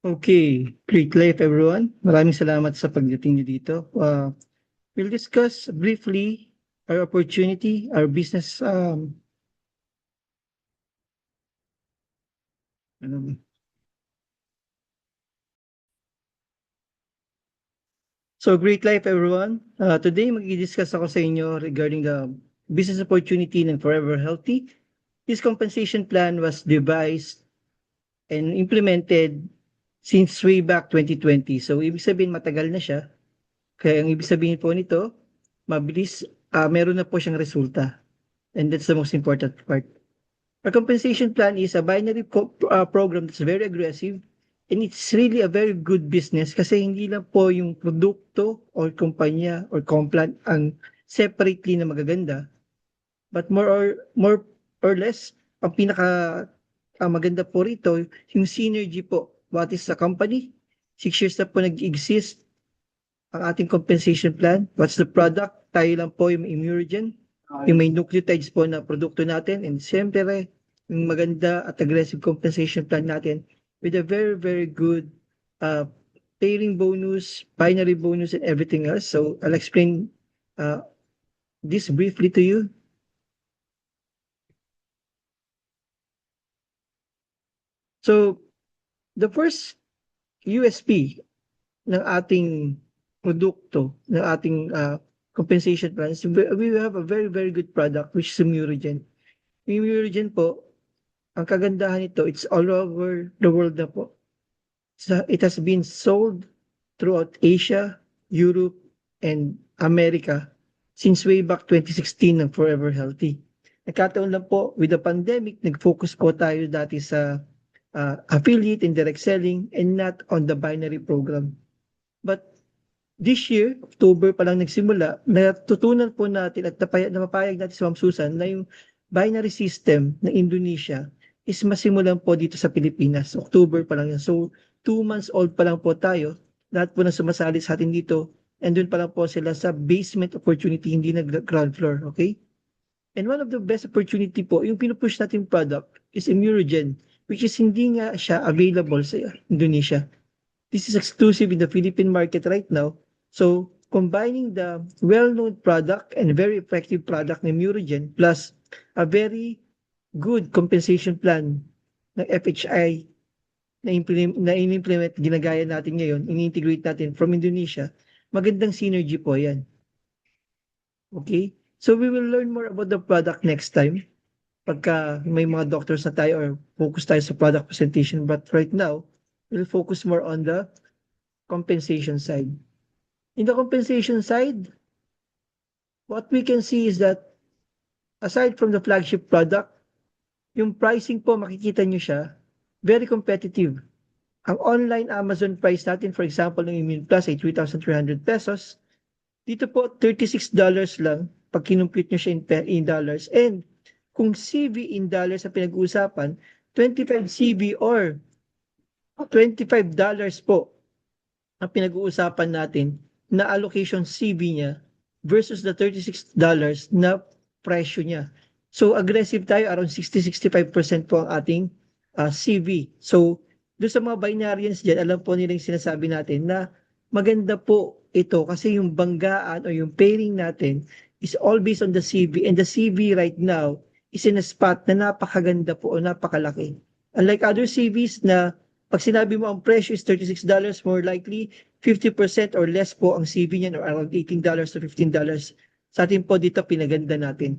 Okay, great life everyone. Maraming salamat sa pagdating niyo dito. We'll discuss briefly our opportunity, our business. Ano, so great life everyone. Today mag-discuss ako sa inyo regarding the business opportunity ng Forever Healthy. This compensation plan was devised and implemented since way back 2020. So ibig sabihin matagal na siya. Kaya ang ibig sabihin po nito, mabilis, meron na po siyang resulta. And that's the most important part. Our compensation plan is a binary program that's very aggressive, and it's really a very good business kasi hindi lang po yung produkto or kumpanya or complan ang separately na magaganda, but more or less ang pinaka ang maganda po rito yung synergy po. What is the company? 6 years na po nag-exist ang ating compensation plan. What's the product? Tayo lang po yung Immurogen, yung may nucleotides po na produkto natin, and siyempre yung maganda at aggressive compensation plan natin with a very, very good uh, pairing bonus, binary bonus, and everything else. So I'll explain uh, this briefly to you. So the first USP ng ating produkto, ng ating compensation plans, we have a very, very good product which is Immurogen. Yung Immurogen po, ang kagandahan nito, it's all over the world na po. It has been sold throughout Asia, Europe, and America since way back 2016 ng Forever Healthy. Nagkataon lang po, with the pandemic, nag-focus po tayo dati sa affiliate and direct selling and not on the binary program. But this year, October pa lang nagsimula, natutunan po natin at napapayag natin sa Ma'am Susan na yung binary system ng Indonesia is masimulan po dito sa Pilipinas. October pa lang yan. So, 2 months old pa lang po tayo. Lahat po na sumasali sa atin dito. And doon pa lang po sila sa basement opportunity, hindi na ground floor. Okay? And one of the best opportunity po, yung pinupush natin product is Immurogen, which is hindi nga siya available sa Indonesia. This is exclusive in the Philippine market right now. So, combining the well-known product and very effective product ng Murogen plus a very good compensation plan ng FHI na in-implement, ginagaya natin ngayon, in-integrate natin from Indonesia, magandang synergy po yan. Okay? So, we will learn more about the product next time pagka may mga doctors na tayo or focus tayo sa product presentation. But right now, we'll focus more on the compensation side. In the compensation side, what we can see is that aside from the flagship product, yung pricing po makikita nyo siya, very competitive. Ang online Amazon price natin, for example, ng Immune Plus ay 3,300 pesos. Dito po, $36 lang pag kinumpute nyo siya in dollars. And kung CV in dollars sa pinag-uusapan, 25 CV or $25 po ang pinag-uusapan natin na allocation CV niya versus the $36 na presyo niya. So aggressive tayo, around 60-65% po ang ating CV. So doon sa mga binarians dyan, alam po nila yung sinasabi natin na maganda po ito kasi yung banggaan o yung pairing natin is all based on the CV, and the CV right now is in a spot na napakaganda po o napakalaki. Unlike other CVs na pag sinabi mo ang presyo is $36, more likely 50% or less po ang CV niyan or around $18 to $15. Sa atin po dito pinaganda natin.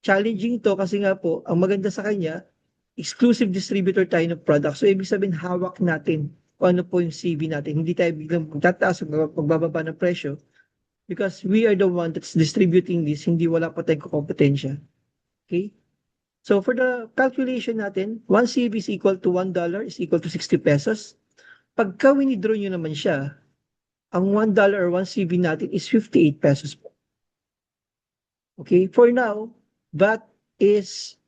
Challenging to kasi nga po, ang maganda sa kanya, exclusive distributor tayo ng product. So ibig sabihin hawak natin kung ano po yung CV natin. Hindi tayo biglang tataas o magbababa ng presyo because we are the one that's distributing this, hindi wala pa tayong kompetensya. Okay? So for the calculation natin, 1 CV is equal to $1 is equal to 60 pesos. Pagka winidraw nyo naman siya, ang $1 or 1 CV natin is 58 pesos po. Okay? For now, that is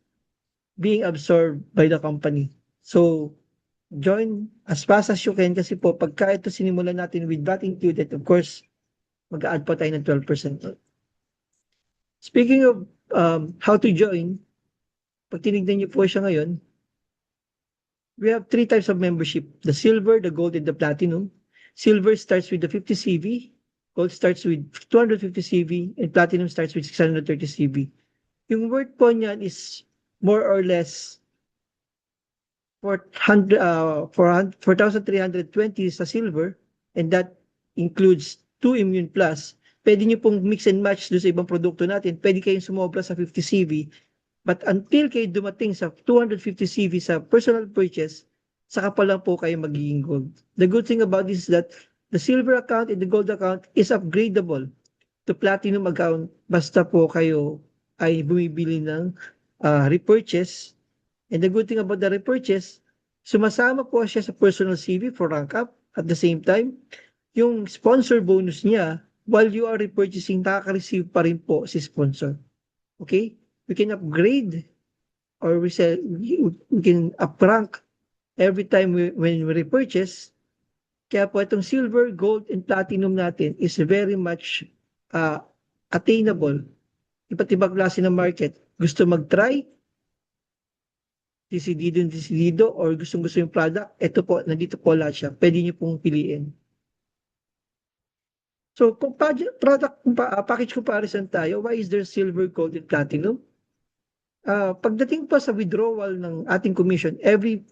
being absorbed by the company. So, join as fast as you can kasi po pagka ito sinimulan natin with VAT included, of course, mag-add pa tayo ng 12%. Speaking of how to join, pag tinignan niyo po siya ngayon, We have three types of membership: the silver, the gold, and the platinum. Silver starts with the 50 CV, gold starts with 250 CV, and platinum starts with 630 CV. Yung worth po niyan is more or less 4,320 sa silver, and that includes 2 Immune Plus. Pwede nyo pong mix and match doon sa ibang produkto natin. Pwede kayong sumobra sa 50 CV. But until kayo dumating sa 250 CV sa personal purchase, saka pa lang po kayo magiging gold. The good thing about this is that the silver account and the gold account is upgradable to platinum account basta po kayo ay bumibili ng repurchase. And the good thing about the repurchase, sumasama po siya sa personal CV for rank up. At the same time, yung sponsor bonus niya, while you are repurchasing, nakaka-receive pa rin po si sponsor. Okay? We can upgrade or we can up-rank every time when we repurchase. Kaya po itong silver, gold, and platinum natin is very much attainable. Iba't ibang klase ng market. Gusto mag-try, decidido, or gustong-gusto yung product, ito po, nandito po lahat siya. Pwede niyo pong piliin. So, kung package comparison tayo, why is there silver, gold, and platinum? Pagdating pa sa withdrawal ng ating commission, every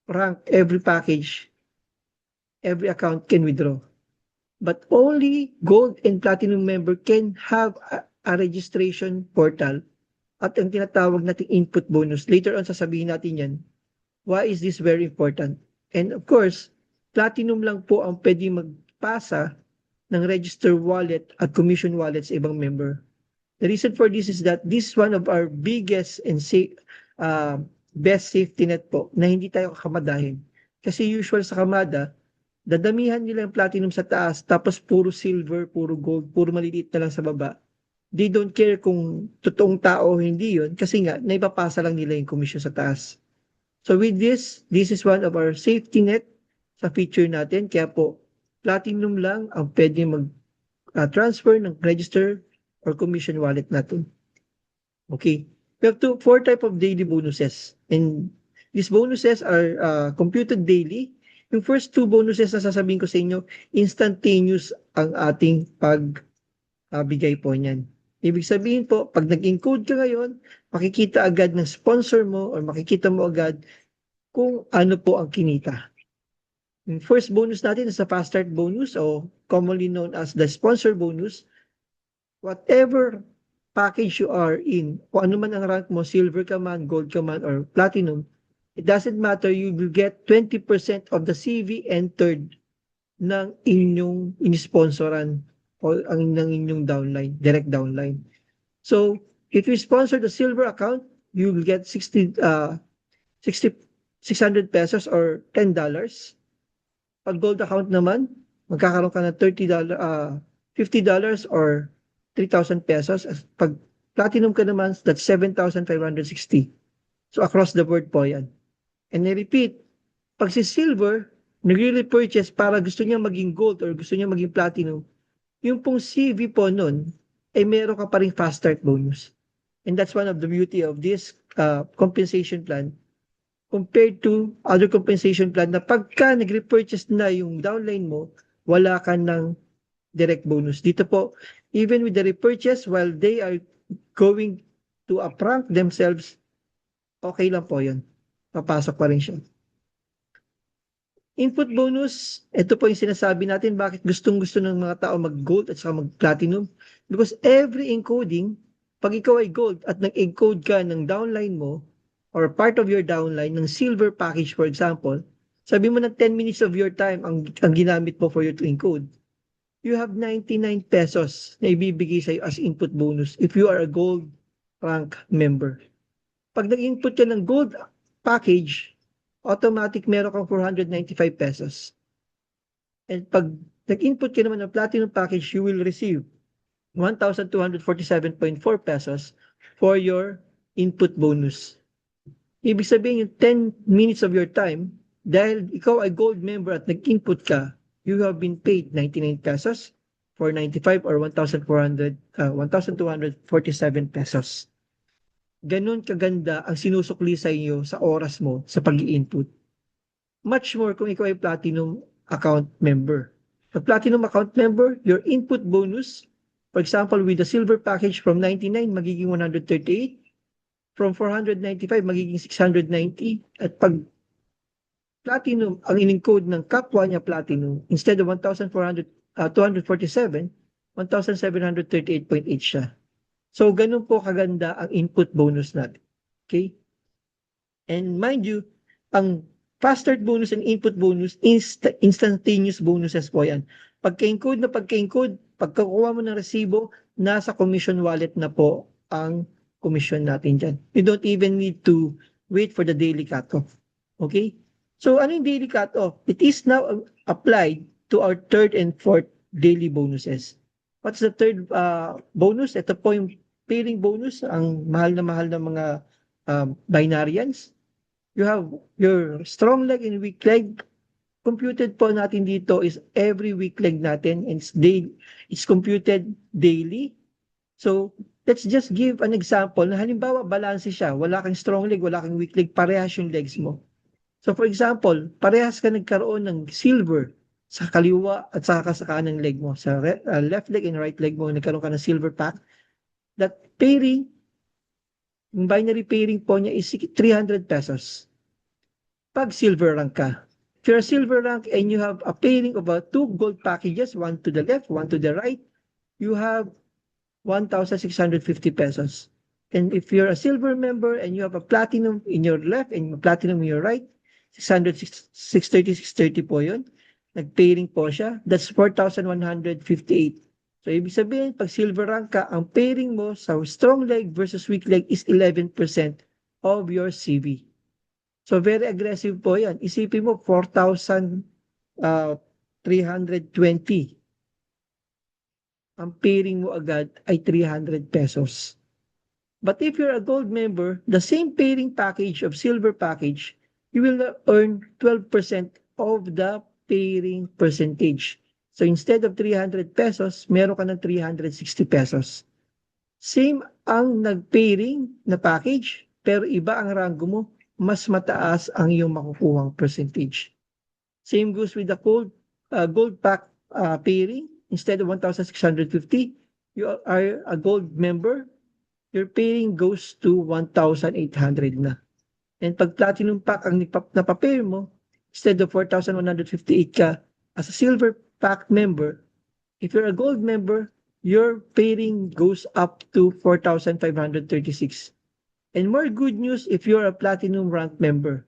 rank, every package, every account can withdraw. But only gold and platinum member can have a registration portal at ang tinatawag nating input bonus. Later on, sasabihin natin yan. Why is this very important? And of course, platinum lang po ang pwede magpasa ng register wallet at commission wallet sa ibang member. The reason for this is that this is one of our biggest and best safety net po na hindi tayo kakamadahin. Kasi usual sa kamada, dadamihan nila yung platinum sa taas, tapos puro silver, puro gold, puro maliliit na lang sa baba. They don't care kung totoong tao o hindi yun, kasi nga, naipapasa lang nila yung commission sa taas. So with this is one of our safety net sa feature natin. Kaya po, platinum lang ang pwede mag-transfer ng register or commission wallet natin. Okay. We have four type of daily bonuses. And these bonuses are computed daily. Yung first two bonuses na sasabihin ko sa inyo, instantaneous ang ating pagbigay po niyan. Ibig sabihin po, pag nag-encode ka ngayon, makikita agad ng sponsor mo or makikita mo agad kung ano po ang kinita. Yung first bonus natin is the fast start bonus o commonly known as the sponsor bonus. Whatever package you are in, kung ano man ang rank mo, silver ka man, gold ka man, or platinum, it doesn't matter, you will get 20% of the CV entered ng inyong inisponsoran o ng inyong downline, direct downline. So, if you sponsor the silver account, you will get 600 pesos or $10. Pag gold account naman, magkakaroon ka ng $50 or 3,000 pesos. Pag platinum ka naman, that's 7,560. So, across the board po yan. And I repeat, pag si silver, nagre-repurchase para gusto niya maging gold or gusto niya maging platinum, yung pong CV po nun, ay meron ka pa rin fast start bonus. And that's one of the beauty of this compensation plan compared to other compensation plan na pagka nag-repurchase na yung downline mo, wala ka ng direct bonus. Dito po, even with the repurchase, while they are going to up-rank themselves, okay lang po yun. Papasok pa rin siya. Input bonus, ito po yung sinasabi natin bakit gustong-gusto ng mga tao mag-gold at saka mag-platinum. Because every encoding, pag ikaw ay gold at nag-encode ka ng downline mo or part of your downline ng silver package, for example, sabi mo na 10 minutes of your time ang ginamit mo for you to encode. You have 99 pesos na ibibigay sa'yo as input bonus if you are a gold rank member. Pag nag-input ka ng gold package, automatic meron kang 495 pesos. And pag nag-input ka naman ng platinum package, you will receive 1,247.4 pesos for your input bonus. Ibig sabihin yung 10 minutes of your time, dahil ikaw ay gold member at nag-input ka, you have been paid 99 pesos, 495 or 1,247 pesos. Ganon kaganda ang sinusukli sa iyo sa oras mo sa pag-i-input. Much more kung ikaw ay platinum account member. The platinum account member, your input bonus, for example, with the silver package from 99, magiging 138. From 495, magiging 690. At pag platinum, ang in-encode ng kapwa niya platinum, instead of 247, 1,738.8 siya. So, ganun po kaganda ang input bonus natin. Okay? And mind you, ang fast start bonus and input bonus, instantaneous bonuses po yan. Pagka-encode na pagka-encode, pagkakuha mo ng resibo, nasa commission wallet na po ang commission natin dyan. You don't even need to wait for the daily cutoff. Okay? So, ano yung daily cutoff? It is now applied to our third and fourth daily bonuses. What's the third bonus? Ito po yung pairing bonus, ang mahal na mga binarians. You have your strong leg and weak leg. Computed po natin dito is every weak leg natin, and it's computed daily. So, let's just give an example na halimbawa balance siya, wala kang strong leg, wala kang weak leg, parehas yung legs mo. So for example, parehas ka nagkaroon ng silver sa kaliwa at saka sa kanang leg mo, sa left leg and right leg mo, nagkaroon ka ng silver pack. That pairing, yung binary pairing po niya is 300 pesos. Pag silver rank ka. If you're a silver rank and you have a pairing of two gold packages, one to the left, one to the right, you have 1,650 pesos. And if you're a silver member and you have a platinum in your left and a platinum in your right, 600, 630, 630 po yun. Nag-pairing po siya. That's 4,158. So, ibig sabihin, pag silver rank ka, ang pairing mo sa strong leg versus weak leg is 11% of your CV. So, very aggressive po yan. Isipin mo, 4,320. Ang pairing mo agad ay 300 pesos. But if you're a gold member, the same pairing package of silver package, you will earn 12% of the pairing percentage. So instead of 300 pesos, meron ka ng 360 pesos. Same ang nag-pairing na package, pero iba ang rango mo, mas mataas ang iyong makukuhang percentage. Same goes with the gold pack pairing. Instead of 1,650, you are a gold member, your pairing goes to 1,800 na. And pag platinum pack ang napapair mo, instead of 4,158 ka as a silver pack member, if you're a gold member, your pairing goes up to 4,536. And more good news if you're a platinum rank member.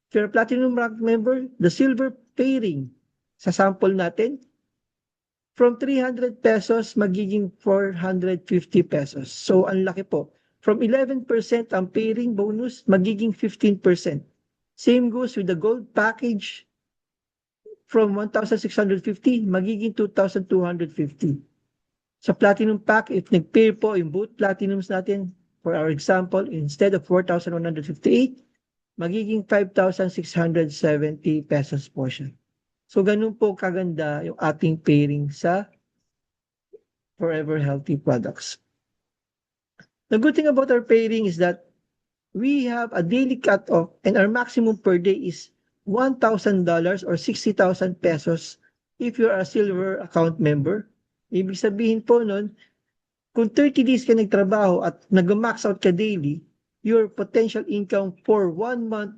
If you're a platinum rank member, the silver pairing, sa sample natin, from 300 pesos, magiging 450 pesos. So, ang laki po. From 11% ang pairing bonus, magiging 15%. Same goes with the gold package. From 1,650, magiging 2,250. Sa platinum pack, if nag-pair po yung both platinums natin, for our example, instead of 4,158, magiging 5,670 pesos po siya. So, ganun po kaganda yung ating pairing sa Forever Healthy products. The good thing about our pairing is that we have a daily cut-off and our maximum per day is $1,000 or 60,000 pesos if you're a silver account member. Ibig sabihin po nun, kung 30 days ka nagtrabaho at nag-max out ka daily, your potential income for 1 month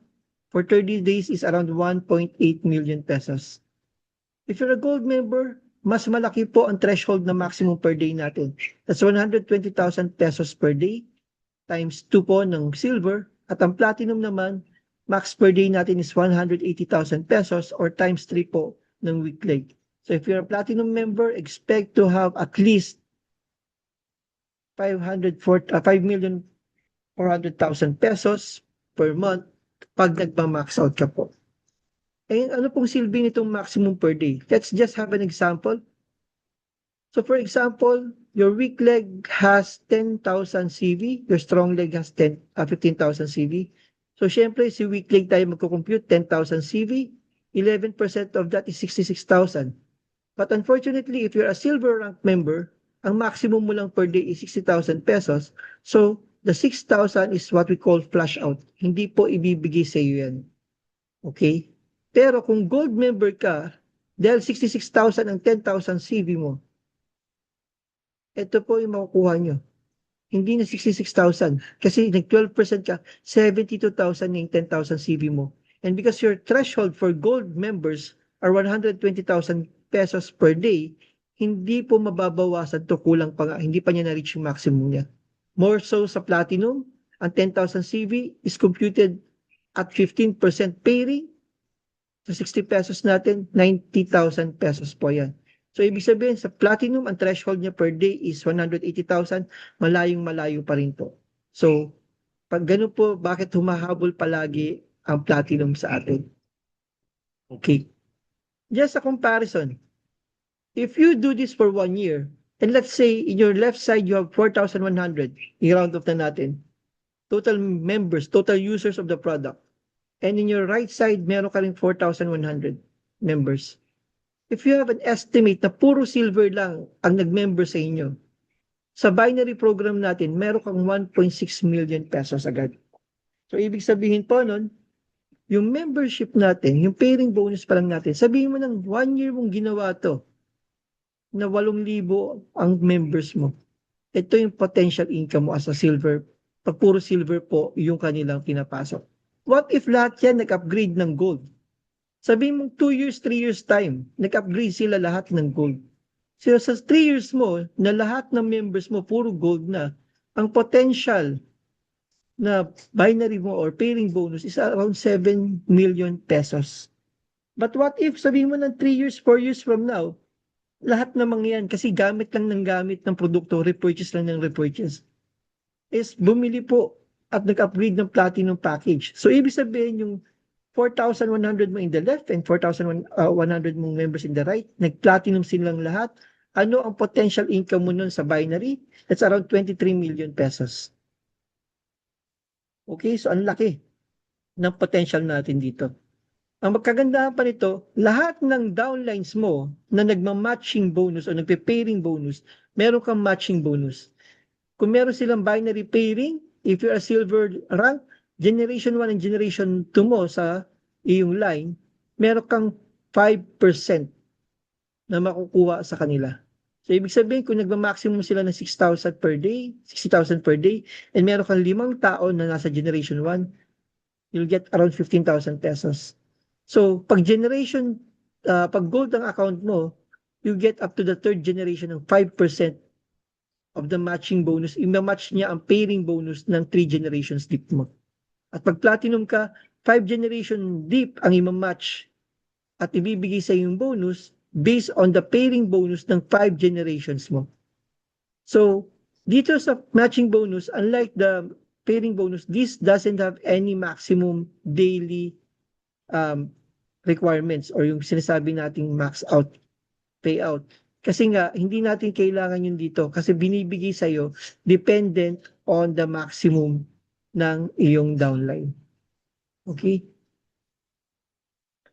for 30 days is around 1.8 million pesos. If you're a gold member, mas malaki po ang threshold na maximum per day natin. That's 120,000 pesos per day times 2 po ng silver. At ang platinum naman, max per day natin is 180,000 pesos or times 3 po ng weak leg. So if you're a platinum member, expect to have at least 5,400,000 pesos per month pag nagpa-max out ka po. Eh, ano pong silbi nitong maximum per day? Let's just have an example. So for example, your weak leg has 10,000 CV, your strong leg has 15,000 CV. So syempre, si weak leg tayo magko-compute 10,000 CV, 11% of that is 66,000. But unfortunately, if you're a silver rank member, ang maximum mo lang per day is 60,000 pesos. So the 6,000 is what we call flush out. Hindi po ibibigay sa iyo yan. Okay? Pero kung gold member ka, dahil 66,000 ang 10,000 CV mo, ito po yung makukuha nyo. Hindi na 66,000. Kasi nag 12% ka, 72,000 na yung 10,000 CV mo. And because your threshold for gold members are 120,000 pesos per day, hindi po mababawasan to, kulang pa nga. Hindi pa niya na-reach yung maximum niya. More so sa platinum, ang 10,000 CV is computed at 15% pay. So 60 pesos natin, 90,000 pesos po yan. So ibig sabihin sa platinum, ang threshold niya per day is 180,000, malayong malayo pa rin po. So pag ganun po, bakit humahabol palagi ang platinum sa atin? Okay. Just a comparison. If you do this for 1 year, and let's say in your left side you have 4,100, i-round off na natin, total members, total users of the product. And in your right side, meron ka rin 4,100 members. If you have an estimate na puro silver lang ang nag-member sa inyo, sa binary program natin, meron kang 1.6 million pesos agad. So, ibig sabihin po nun, yung membership natin, yung pairing bonus pa lang natin, sabihin mo ng 1 year mong ginawa to, na 8,000 ang members mo. Ito yung potential income mo as a silver. Pag puro silver po, yung kanilang pinapasok. What if lahat yan nag-upgrade ng gold? Sabihin mong 2 years, 3 years time, nag-upgrade sila lahat ng gold. So sa 3 years mo, na lahat ng members mo puro gold na, ang potential na binary mo or pairing bonus is around 7 million pesos. But what if sabihin mo ng 3 years, 4 years from now, lahat namang yan, kasi gamit lang ng gamit ng produkto, repurchase lang ng repurchase, is bumili po at nag-upgrade ng platinum package. So, ibig sabihin yung 4,100 mo in the left and 4,100 mong members in the right, nag-platinum silang lahat. Ano ang potential income mo nun sa binary? That's around 23 million pesos. Okay, so ang laki ng potential natin dito. Ang magkagandahan pa nito, lahat ng downlines mo na nagma-matching bonus o nagpe-pairing bonus, meron kang matching bonus. Kung meron silang binary pairing, if you're a silver rank, generation 1 and generation 2 mo sa iyong line, meron kang 5% na makukuha sa kanila. So, ibig sabihin, kung nagma-maximum sila ng 6,000 per day, 60,000 per day, and meron kang 5 tao na nasa generation 1, you'll get around 15,000 pesos. So, pag gold ang account mo, you get up to the third generation ng 5% of the matching bonus. I-match niya ang pairing bonus ng 3 generations deep mo. At pag platinum ka, 5 generation deep ang i-match at ibibigay sa yung bonus based on the pairing bonus ng 5 generations mo. So, dito sa matching bonus, unlike the pairing bonus, this doesn't have any maximum daily requirements or yung sinasabi nating max out payout. Kasi nga, hindi natin kailangan yun dito kasi binibigay sa'yo dependent on the maximum ng iyong downline. Okay?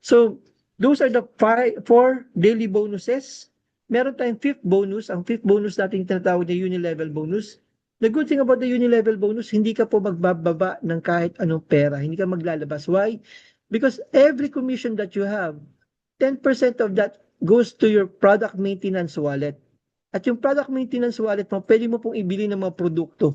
So, those are the 4 daily bonuses. Meron tayong 5th bonus. Ang 5th bonus natin tinatawag na uni-level bonus. The good thing about the uni-level bonus, hindi ka po magbababa ng kahit anong pera. Hindi ka maglalabas. Why? Because every commission that you have, 10% of that goes to your product maintenance wallet. At yung product maintenance wallet mo, pwede mo pong ibili ng mga produkto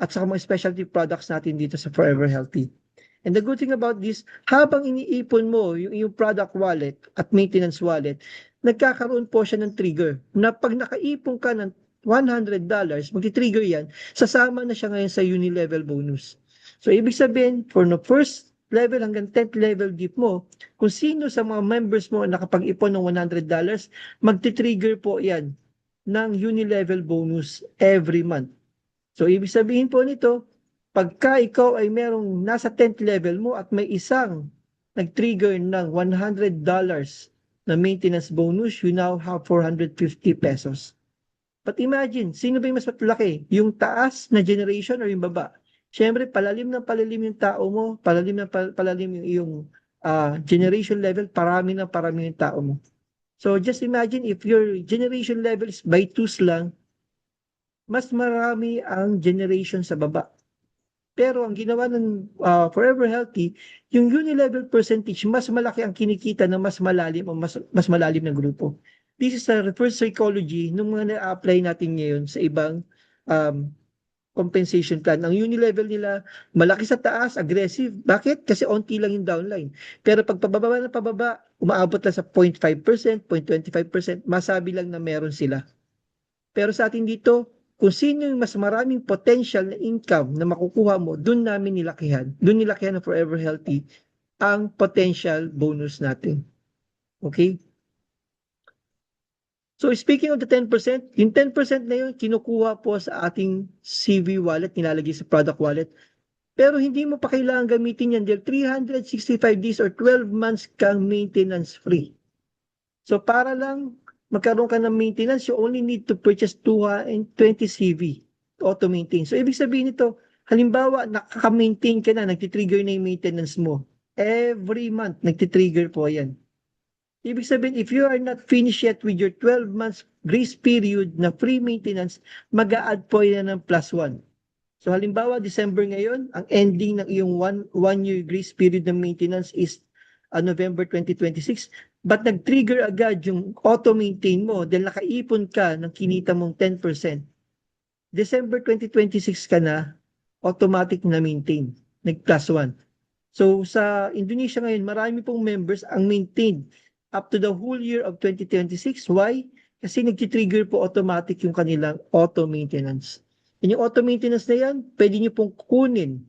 at saka mga specialty products natin dito sa Forever Healthy. And the good thing about this, habang iniipon mo yung product wallet at maintenance wallet, nagkakaroon po siya ng trigger na pag nakaipon ka ng $100, magti-trigger yan, sasama na siya ngayon sa uni-level bonus. So, ibig sabihin, for the first level hanggang 10th level deep mo, kung sino sa mga members mo nakapag-ipon ng $100, magti-trigger po yan ng uni-level bonus every month. So, ibig sabihin po nito, pagka ikaw ay merong nasa 10th level mo at may isang nag-trigger ng $100 na maintenance bonus, you now have 450 pesos. But imagine, sino ba yung mas malaki? Yung taas na generation or yung baba? Siyempre, palalim ng palalim yung tao mo, palalim ng palalim yung iyong generation level, parami yung tao mo. So, just imagine if your generation level is by 2s lang, mas marami ang generation sa baba. Pero ang ginawa ng Forever Healthy, yung unilevel percentage, mas malaki ang kinikita ng mas malalim o mas malalim na grupo. This is the reverse psychology nung mga na-apply natin ngayon sa ibang um, compensation plan. Ang unilevel nila, malaki sa taas, aggressive. Bakit? Kasi onti lang yung downline. Pero pag pababa na pababa, umaabot lang sa 0.5%, 0.25%, masabi lang na meron sila. Pero sa atin dito, kung sino yung mas maraming potential na income na makukuha mo, dun namin nilakihan. Dun nilakihan ng Forever Healthy ang potential bonus natin. Okay? So speaking of the 10%, yung 10% na yun, kinukuha po sa ating CV wallet, nilalagay sa product wallet. Pero hindi mo pa kailangan gamitin yan dahil 365 days or 12 months kang maintenance free. So para lang magkaroon ka ng maintenance, you only need to purchase 220 CV auto maintain. So ibig sabihin nito, halimbawa nakaka-maintain ka na, nagtitrigger na yung maintenance mo. Every month, nagtitrigger po yan. Ibig sabihin, if you are not finished yet with your 12 months grace period na free maintenance, mag-a-add po yan ng +1. So halimbawa, December ngayon, ang ending ng iyong one year grace period ng maintenance is November 2026. But nag-trigger agad yung auto-maintain mo dahil nakaipon ka ng kinita mong 10%. December 2026 ka na, automatic na maintain. Nag+1. So sa Indonesia ngayon, marami pong members ang maintained up to the whole year of 2026. Why? Kasi nag-trigger po automatic yung kanilang auto maintenance. And yung auto maintenance na yan, pwede nyo pong kunin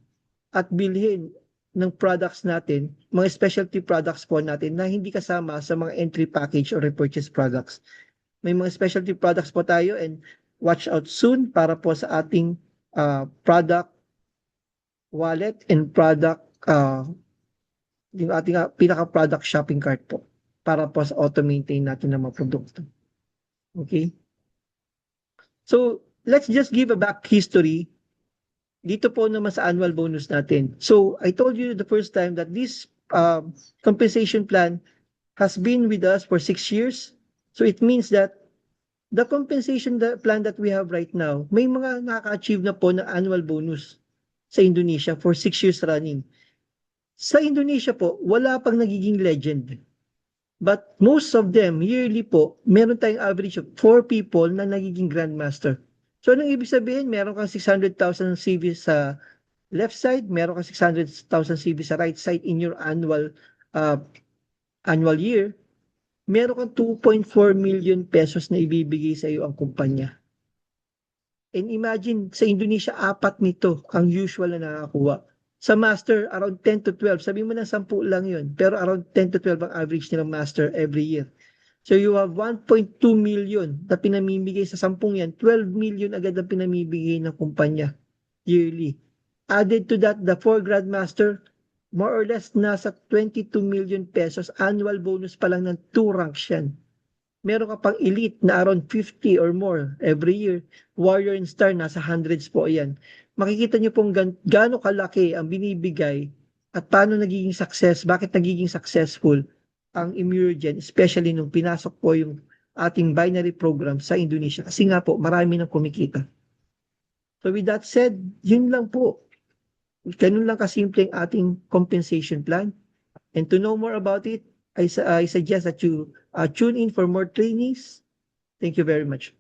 at bilhin ng products natin, mga specialty products po natin na hindi kasama sa mga entry package or repurchase products. May mga specialty products po tayo and watch out soon para po sa ating product wallet and product yung ating pinaka-product shopping cart po para po sa auto-maintain natin ng mga produkto. Okay? So, let's just give a back history dito po naman sa annual bonus natin. So, I told you the first time that this compensation plan has been with us for 6 years. So, it means that the compensation plan that we have right now, may mga nakaka-achieve na po ng annual bonus sa Indonesia for 6 years running. Sa Indonesia po, wala pang nagiging legend. But most of them, yearly po, meron tayong average of 4 people na nagiging grandmaster. So anong ibig sabihin? Meron kang 600,000 CV sa left side, meron kang 600,000 CV sa right side in your annual year. Meron kang 2.4 million pesos na ibibigay sa iyo ang kumpanya. And imagine, sa Indonesia, 4 nito ang usual na nakakuha. Sa master, around 10 to 12. Sabi mo na 10 lang yun. Pero around 10 to 12 ang average nilang master every year. So you have 1.2 million na pinamimigay sa 10 yan. 12 million agad ang pinamimigay ng kumpanya yearly. Added to that, the 4 grandmaster, more or less nasa 22 million pesos. Annual bonus pa lang ng 2 ranks yan. Meron ka pang elite na around 50 or more every year. Warrior and star, nasa hundreds po yan. Makikita niyo pong gaano kalaki ang binibigay at paano nagiging success, bakit nagiging successful ang Emergen, especially nung pinasok po yung ating binary program sa Indonesia. Kasi nga po, marami nang kumikita. So with that said, yun lang po. Ganun lang kasimple ang ating compensation plan. And to know more about it, I suggest that you tune in for more trainings. Thank you very much.